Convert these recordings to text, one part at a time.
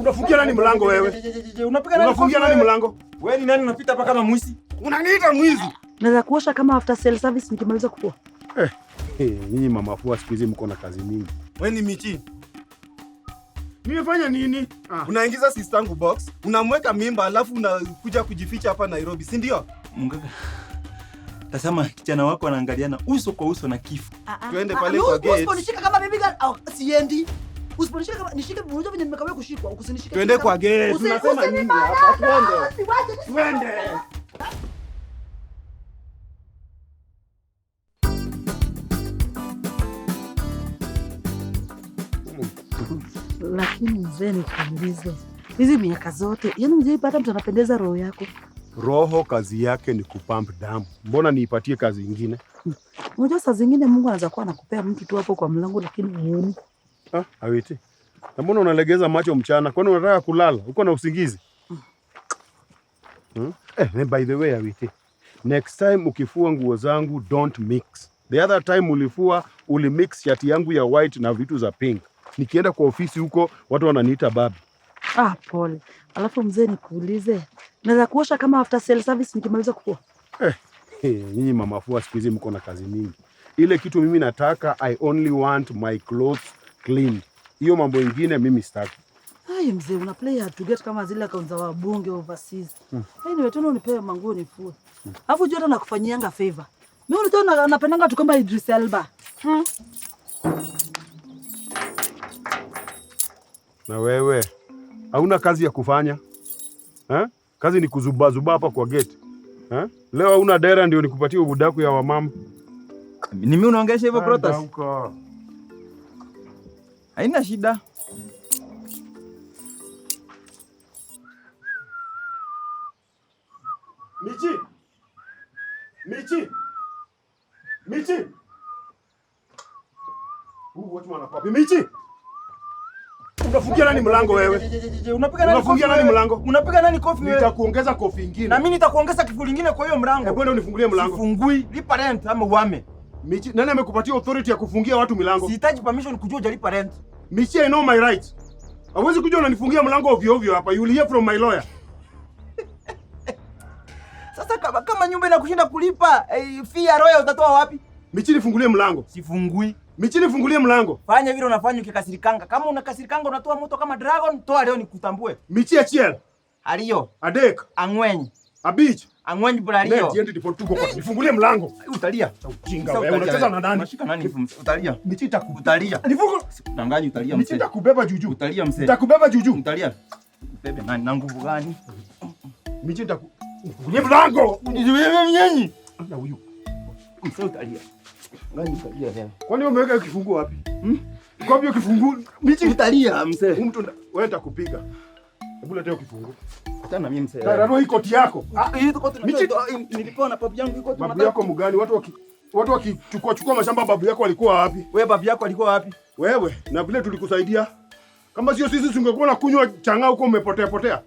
Unafungia nani mlango wewe? Unafungia nani mlango? Wewe ni nani unapita hapa kama mwizi? Unaniita mwizi? Naweza kuosha kama after sale service nikimaliza kufua. Nyinyi mama fua siku hizi mko na kazi mingi. Wewe ni Michi. Nimefanya nini? Unaingiza sistangu box, unamweka mimba alafu unakuja kujificha hapa Nairobi, si ndio? Mungaka. Tazama kijana wako anaangaliana uso kwa uso na kifo. Twende pale kwa gate. Usiponishika kama bibi siendi. Usiponishika kama nishike unajua venye nimekawia kushikwa, usinishike. Twende kwa gate. Tunasema nini hapa? Twende. Lakini mzee nikuulize. Hizi miaka zote, yaani hujaipata mtu anapendeza roho yako? Roho kazi yake ni kupump damu. Mbona niipatie kazi nyingine? Unajua saa zingine Mungu anaweza kuwa anakupea mtu tu hapo kwa mlango lakini huoni. Awiti. Na mbona unalegeza macho mchana? Kwani unataka kulala? Uko na usingizi? By the way, Awiti. Next time ukifua nguo zangu don't mix. The other time ulifua ulimix shati yangu ya white na vitu za pink. Nikienda kwa ofisi huko watu wananiita babi. Pole. Alafu mzee nikuulize. Naweza kuosha kama after sale service nikimaliza kufua? Nyinyi mama fua siku hizi mko na kazi mingi. Ile kitu mimi nataka, I only want my clothes clean. Hiyo mambo ingine mimi sitaki. Mzee una play hard to get kama zile akaunti za wabunge overseas. Nimetona unipewe manguo nifue. Alafu jua hata nakufanyianga favor. Mimi unatona napendanga tu kama Idris Elba. Na wewe hauna kazi ya kufanya? Kazi ni kuzuba hapa kwa gate. Leo hauna dera ndio nikupatie ubudaku ya wamama. Ni mimi unaongelesha hivyo Protas? Haina shida. Michi. Watchman papi. Michi. Unafungia nani mlango wewe? Unafungia nani mlango? Unapiga nani kofi wewe? Nitakuongeza kofi nyingine. Na mimi nitakuongeza kifu kingine kwa hiyo mlango. Hebu unifungulie mlango. Sifungui. Lipa rent ama uame. Michi, nani amekupatia authority ya kufungia watu milango? Sihitaji permission kujua hujalipa rent. Michi, I know my rights. Hawezi kuja unanifungia mlango ovyo ovyo hapa. You will hear from my lawyer. Sasa kama nyumba inakushinda kulipa, fee ya lawyer utatoa wapi? Michi, nifungulie mlango. Sifungui. Michi, nifungulie mlango. Fanya vile unafanya ukikasirikanga. Kama unakasirikanga unatoa moto kama dragon, toa leo nikutambue. Michi Achiel. Aliyo. Adek. Angwenyi. Abich. Angwenyi Bulaliyo. Ndio ndipo tuko kwa. Nifungulie mlango. Utalia. Ujinga wewe. Unacheza na nani? Unashika nani? Utalia. Michi utalia. Nifungu. Sikudanganya utalia mzee. Michi nitakubeba juju. Utalia mzee. Nitakubeba juju. Utalia. Bebe nani na nguvu gani? Michi nifungulie mlango. Wewe mnyenyi. Na huyu. Mzee utalia. Ngani utalia leo? Kwani umeweka kifunguo wapi? Kwa hiyo kifunguo Michi utalia mzee. Mtu wewe nitakupiga. Hebu leta hiyo kifunguo. Hata na mimi mzee. Ndio hii koti yako. Hii koti nilipewa na babu yangu iko tu. Babu yako mgani? Watu wakichukua mashamba babu yako walikuwa wapi? Wewe babu yako alikuwa wapi? Wewe na vile tulikusaidia. Kama sio sisi tungekuwa na kunywa chang'aa huko umepotea.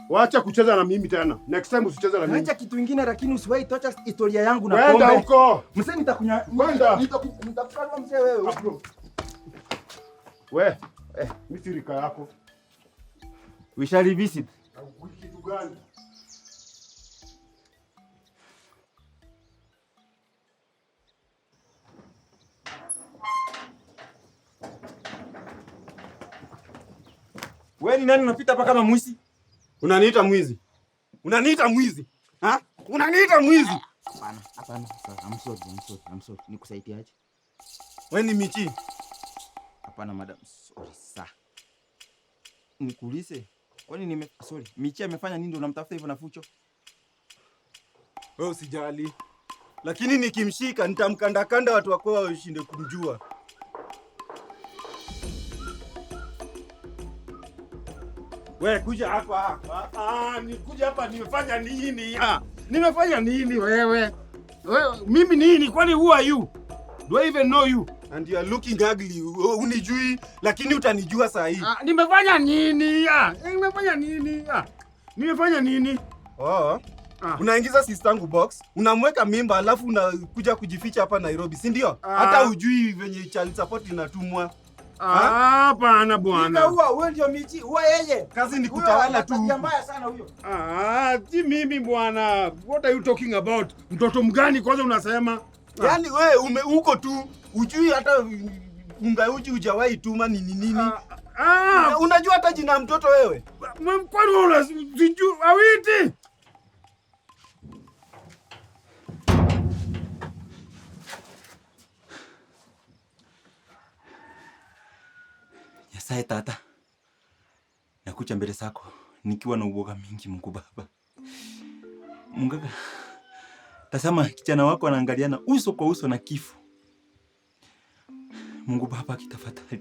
Waacha kucheza na mimi tena. Next time usicheze na mimi. Acha kitu kingine lakini usiwahi tocha historia yangu na pombe. Kwenda huko. Mzee nitakunya. Kwenda. Nitakufa mzee wewe. Wewe, mimi rika yako. We shall revisit. Kitu gani? Wewe ni nani unapita hapa kama mwizi? Unaniita mwizi? Unaniita mwizi? Unaniita mwizi? Hapana. I'm sorry. Nikusaidiaje? Wewe ni Michi? Hapana madam. Sorry sir. Nikuulize. Kwani sorry. Michi amefanya nini ndio unamtafuta hivyo na Fucho? Wewe usijali. Lakini nikimshika nitamkandakanda watu wako washinde kumjua. Wewe kuja hapa. Nikuja hapa nimefanya nini? Nimefanya nini wewe? Mimi nini? Kwani who are you? Do I even know you? And you are looking ugly. Unijui lakini utanijua saa hii. Nimefanya nini? Nimefanya nini? Unaingiza sistangu box, unamweka mimba alafu unakuja kujificha hapa Nairobi, si ndio? Hata ujui venye child support inatumwa. Hapana bwana. Wewe ndio Michi, wewe yeye. Kazi ni kutawala tu. Tabia mbaya sana huyo. Si mimi bwana. What are you talking about? Mtoto mgani kwanza unasema? Yaani wewe uko tu, ujui hata unga uji hujawahi tuma nini. Unajua hata jina mtoto wewe? Kwani wewe sijui Awiti? Yasaye tata, nakuja mbele zako nikiwa na uoga mingi Mungu Baba. Mungaga, tazama kijana wako anaangaliana uso kwa uso na kifo. Mungu Baba,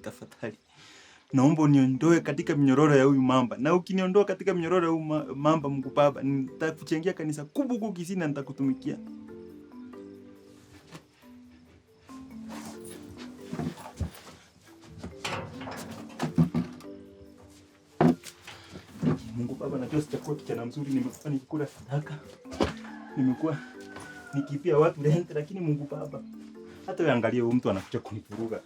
tafadhali. Naomba uniondoe katika minyororo ya huyu mamba. Na ukiniondoa katika minyororo ya huyu mamba Mungu Baba, nitakuchengia kanisa kubwa huko Kisii na nitakutumikia. Mungu Baba, najua sitakuwa kijana mzuri, nimekuwa nikikula sadaka. Nimekuwa nikipia watu rent, lakini Mungu Baba, hata wewe angalia huyu mtu anakuja kunivuruga.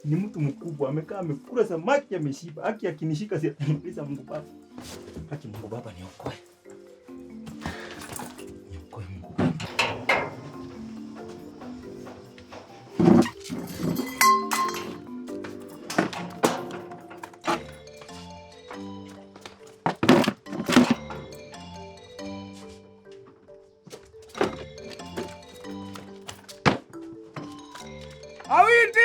Ni mtu mkubwa, amekaa amekula samaki ameshiba. Haki akinishika si atanimaliza Mungu Baba. Haki Mungu Baba, niokoe. Niokoe Mungu Baba. Awiti!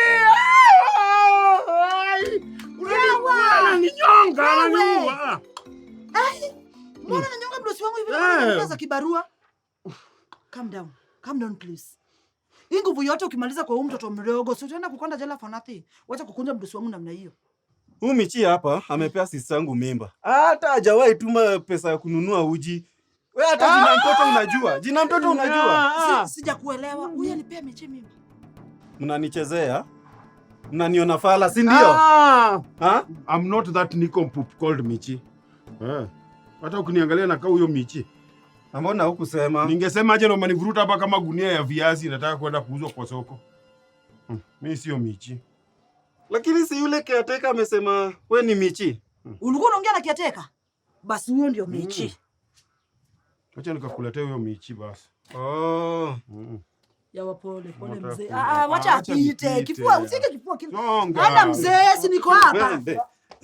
Unaninyonga, unaniua. Mbona unanyonga mdosi wangu hivi kama za kibarua? Calm down please. Hii nguvu yote ukimaliza kwa huyu mtoto mdogo, si utaenda kukonda jela for nothing. Wacha kukunja mdosi wangu namna hiyo. Huyu Michi hapa amepea sisi yangu mimba. Hata hajawahi tuma pesa ya kununua uji. Wewe hata jina mtoto unajua? Jina mtoto unajua? Sijakuelewa. Huyu alipea Michi mimba. Mnanichezea? Mnaniona fala, si ndio? I'm not that nincompoop called Michi. Hata ukiniangalia na huyo Michi. Mbona hukusema? Ningesema aje ndo manivuruta hapa kama gunia ya viazi nataka kwenda kuuzwa kwa soko. Mimi sio Michi. Lakini si yule caretaker amesema wewe ni Michi. Ulikuwa unaongea na caretaker? Basi huyo ndio Michi. Acha nikakuletea huyo Michi basi. Yawa pole mzee. Wacha apite. Kifua usike kifua. Hata mzee si niko hapa.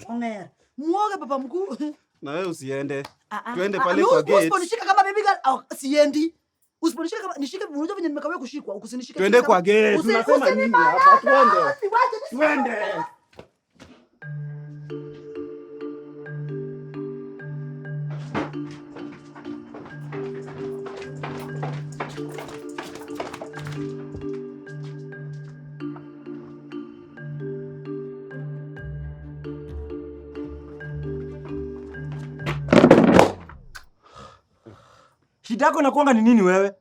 Ongea. Muoga baba mkuu. Na wewe usiende. Twende pale kwa gate. Usiponishika kama baby girl, siendi. Usiponishika kama nishike unajua venye nimekawia kushikwa, usinishike. Twende kwa gate. Tunasema nini hapa? Twende. Shida yako inakuanga ni nini wewe?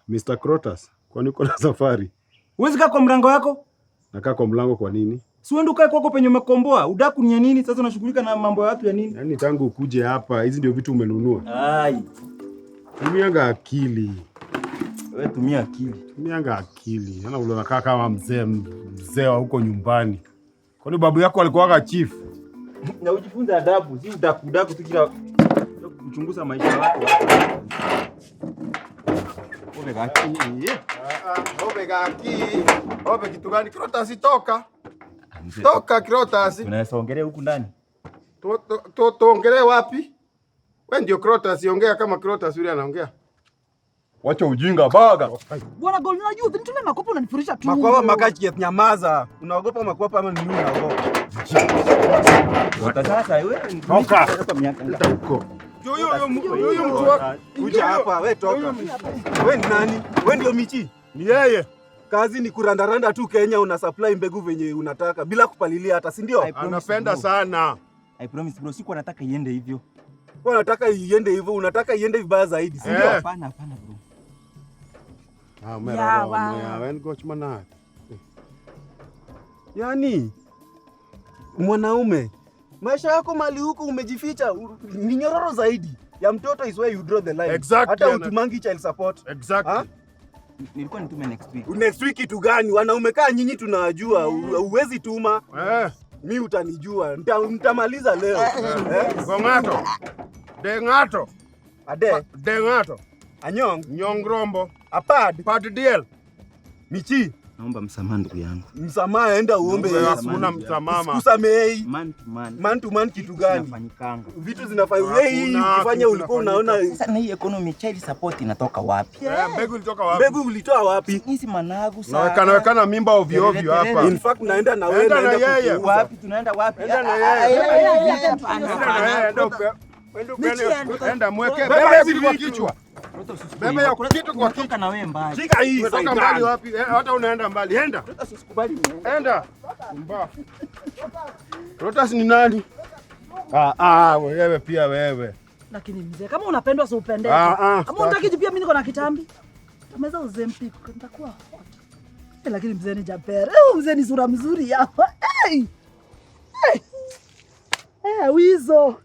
Mr. Crotus, kwani uko na safari? Huwezi kaa kwa mlango wako? Nakaa kwa mlango kwa nini? Si uende ukae kwako penye umekomboa. Udaku ni ya nini? Sasa unashughulika na mambo ya watu ya nini? Yaani tangu ukuje hapa, hizi ndio vitu umenunua. Tumianga akili. Wewe tumia akili. Tumianga akili. Yaani ule unakaa kama mzee wa huko nyumbani. Kwani babu yako alikuwa chief? Na ujifunze adabu, si udaku tu kila kuchunguza maisha ya watu. Obe kitu gani? Crotus toka. Toka Crotus. Unaweza ongelea huku ndani. Tuongelee wapi? Wewe ndio Crotus, ongea kama Crotus yule anaongea. Wacha ujinga baga. Bwana Gold, unajua nitume makopo unanifurisha tu. Makwapa makachi nyamaza. Unaogopa makwapa ama nini unaogopa? Sasa wewe toka hapa miaka huko. Huyo mtu wako kuja hapa, wewe toka. Wewe ni nani? Wewe ndio Michi? Ni yeye. Kazi ni kurandaranda tu Kenya, una supply mbegu venye unataka bila kupalilia hata, si ndio? Anapenda sana. I promise bro, siko nataka iende hivyo. Wewe unataka iende hivyo, unataka iende vibaya zaidi, si ndio? Hapana bro. Yaani mwanaume, maisha yako mali huko umejificha ni nyororo zaidi. Ya mtoto is where you draw the line. Exactly. Hata utumangi child support. Exactly. Nilikuwa nitume next week. Next week kitu gani? Wanaume kaa nyinyi tunajua. Uwezi tuma. Mimi utanijua. Nitamaliza leo. Gongato. Dengato. Ade. Dengato. Anyong. Nyongrombo. Apad. Pad DL. Michi. Naomba msamaha ndugu yangu. Msamaha enda uombe Yesu. Hakuna msamaha. Kusamehei. Man to man. Man to man kitu gani? Zinafanyikanga. Vitu zinafanywa. Wewe ukifanya ulikuwa unaona. Sasa na hii economy child support inatoka wapi? Mbegu ilitoka wapi? Mbegu ulitoa wapi? Hizi managu sana. Nawekana mimba ovyo ovyo hapa. In fact naenda na wewe Enda na naenda yeye. kukuuza. Wapi tunaenda wapi? Enda na yeye. Enda mweke. Beba hivi kwa kichwa. Beba ya kitu kwa kichwa na wewe mbali. Shika hii Umetoka saidan. mbali wapi? Hata unaenda mbali. Enda. Usikubali. Enda. Mba. Rotas ni nani? Wewe pia wewe. Lakini mzee, kama unapendwa si upendeke. Kama unataka pia mimi niko na kitambi. Tumeza Ozempic nitakuwa. Lakini mzee ni Japere. Mzee ni sura mzuri hapa. Wizo.